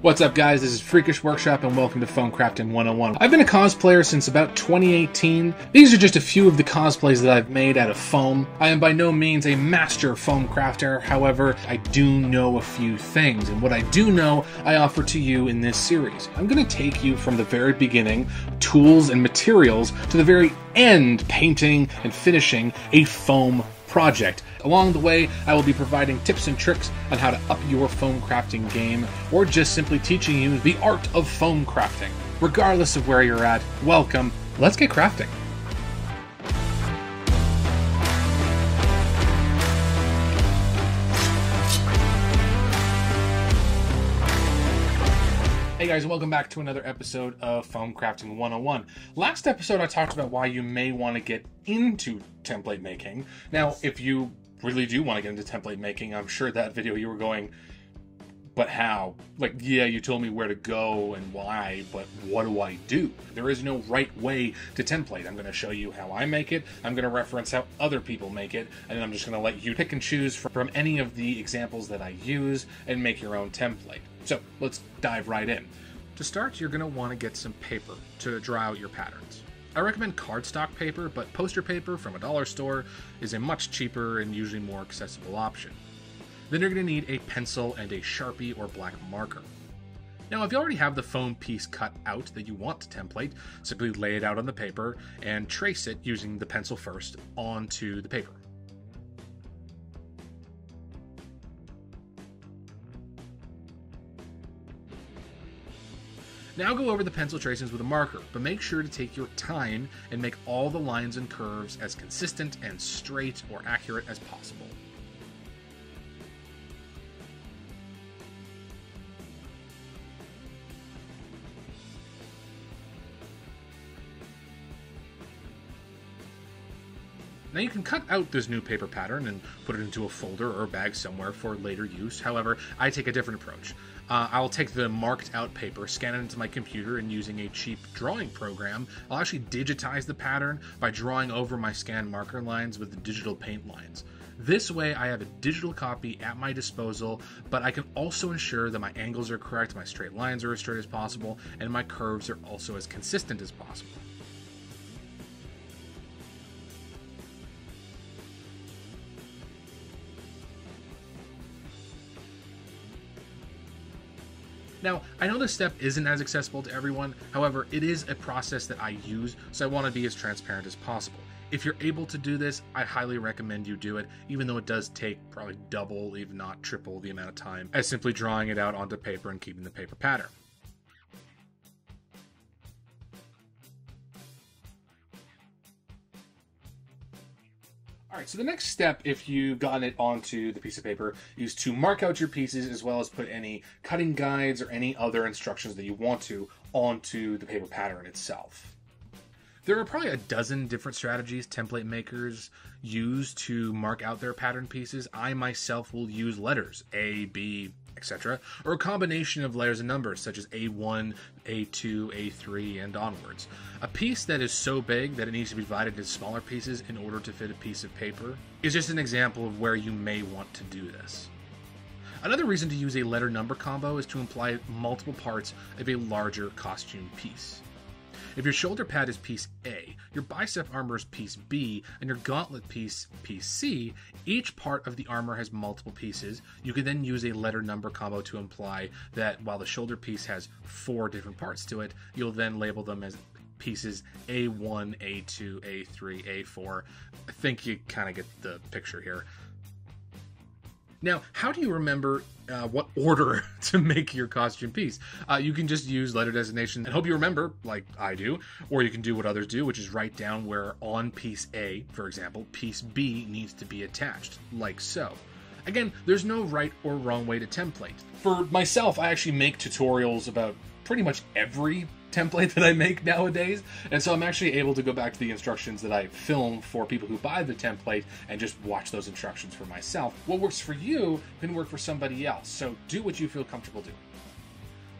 What's up, guys? This is Freakish Workshop and welcome to Foam Crafting 101. I've been a cosplayer since about 2018. These are just a few of the cosplays that I've made out of foam. I am by no means a master foam crafter, however, I do know a few things, and what I do know, I offer to you in this series. I'm going to take you from the very beginning, tools and materials, to the very end, painting and finishing a foam project. Along the way, I will be providing tips and tricks on how to up your foam crafting game, or just simply teaching you the art of foam crafting. Regardless of where you're at, welcome. Let's get crafting. Hey guys, welcome back to another episode of Foam Crafting 101. Last episode I talked about why you may want to get into template making. Now, if you really do want to get into template making, I'm sure that video you were going, but how? Like, yeah, you told me where to go and why, but what do I do? There is no right way to template. I'm going to show you how I make it, I'm going to reference how other people make it, and then I'm just going to let you pick and choose from any of the examples that I use and make your own template. So let's dive right in. To start, you're going to want to get some paper to draw out your patterns. I recommend cardstock paper, but poster paper from a dollar store is a much cheaper and usually more accessible option. Then you're going to need a pencil and a Sharpie or black marker. Now, if you already have the foam piece cut out that you want to template, simply lay it out on the paper and trace it using the pencil first onto the paper. Now go over the pencil tracings with a marker, but make sure to take your time and make all the lines and curves as consistent and straight or accurate as possible. Now you can cut out this new paper pattern and put it into a folder or a bag somewhere for later use. However, I take a different approach. I'll take the marked out paper, scan it into my computer, and using a cheap drawing program, I'll actually digitize the pattern by drawing over my scanned marker lines with the digital paint lines. This way I have a digital copy at my disposal, but I can also ensure that my angles are correct, my straight lines are as straight as possible, and my curves are also as consistent as possible. Now, I know this step isn't as accessible to everyone, however, it is a process that I use, so I want to be as transparent as possible. If you're able to do this, I highly recommend you do it, even though it does take probably double, if not triple, the amount of time as simply drawing it out onto paper and keeping the paper pattern. Alright, so the next step, if you've gotten it onto the piece of paper, is to mark out your pieces as well as put any cutting guides or any other instructions that you want to onto the paper pattern itself. There are probably a dozen different strategies template makers use to mark out their pattern pieces. I myself will use letters, A, B, etc., or a combination of letters and numbers such as A1, A2, A3, and onwards. A piece that is so big that it needs to be divided into smaller pieces in order to fit a piece of paper is just an example of where you may want to do this. Another reason to use a letter-number combo is to imply multiple parts of a larger costume piece. If your shoulder pad is piece A, your bicep armor is piece B, and your gauntlet piece C, each part of the armor has multiple pieces. You can then use a letter-number combo to imply that while the shoulder piece has 4 different parts to it, you'll then label them as pieces A1, A2, A3, A4. I think you kind of get the picture here. Now, how do you remember what order to make your costume piece? You can just use letter designation and hope you remember, like I do, or you can do what others do, which is write down where on piece A, for example, piece B needs to be attached, like so. Again, there's no right or wrong way to template. For myself, I actually make tutorials about pretty much every template that I make nowadays, and so I'm actually able to go back to the instructions that I film for people who buy the template and just watch those instructions for myself. What works for you can work for somebody else, so do what you feel comfortable doing.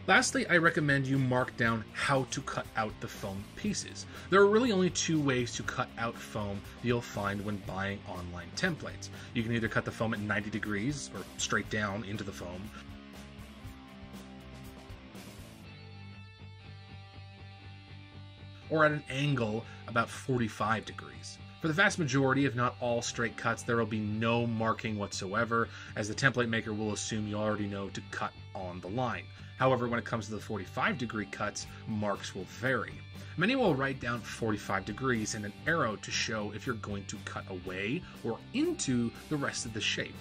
Lastly, I recommend you mark down how to cut out the foam pieces. There are really only 2 ways to cut out foam you'll find when buying online templates. You can either cut the foam at 90 degrees or straight down into the foam, or at an angle about 45 degrees. For the vast majority, if not all straight cuts, there will be no marking whatsoever, as the template maker will assume you already know to cut on the line. However, when it comes to the 45-degree cuts, marks will vary. Many will write down 45 degrees and an arrow to show if you're going to cut away or into the rest of the shape.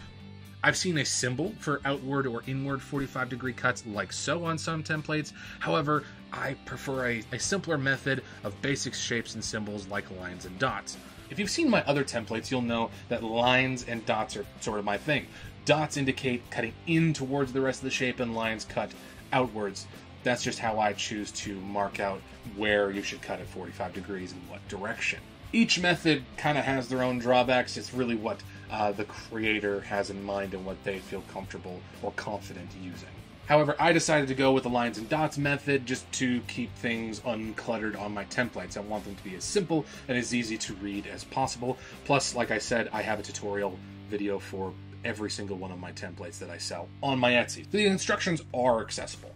I've seen a symbol for outward or inward 45-degree cuts like so on some templates. However, I prefer a simpler method of basic shapes and symbols like lines and dots. If you've seen my other templates, you'll know that lines and dots are sort of my thing. Dots indicate cutting in towards the rest of the shape and lines cut outwards. That's just how I choose to mark out where you should cut at 45 degrees and what direction. Each method kind of has their own drawbacks. It's really what the creator has in mind and what they feel comfortable or confident using. However, I decided to go with the lines and dots method just to keep things uncluttered on my templates. I want them to be as simple and as easy to read as possible. Plus, like I said, I have a tutorial video for every single one of my templates that I sell on my Etsy. The instructions are accessible.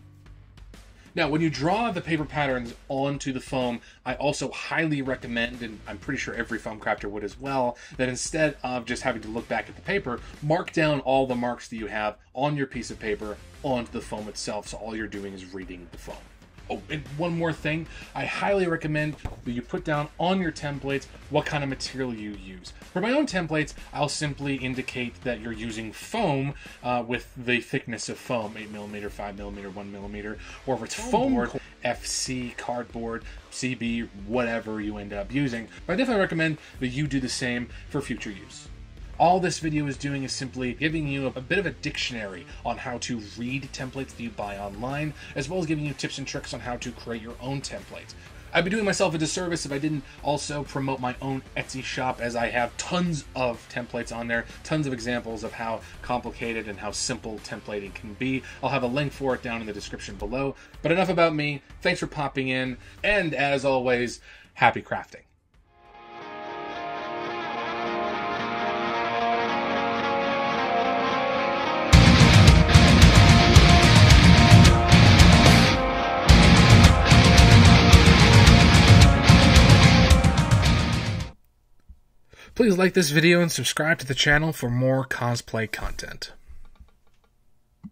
Now, when you draw the paper patterns onto the foam, I also highly recommend, and I'm pretty sure every foam crafter would as well, that instead of just having to look back at the paper, mark down all the marks that you have on your piece of paper onto the foam itself, so all you're doing is reading the foam. Oh, and one more thing, I highly recommend that you put down on your templates what kind of material you use. For my own templates, I'll simply indicate that you're using foam with the thickness of foam, 8mm, 5mm, 1mm, or if it's foam board, FC, cardboard, CB, whatever you end up using. But I definitely recommend that you do the same for future use. All this video is doing is simply giving you a bit of a dictionary on how to read templates that you buy online, as well as giving you tips and tricks on how to create your own templates. I'd be doing myself a disservice if I didn't also promote my own Etsy shop, as I have tons of templates on there, tons of examples of how complicated and how simple templating can be. I'll have a link for it down in the description below. But enough about me. Thanks for popping in, and as always, happy crafting. Please like this video and subscribe to the channel for more cosplay content.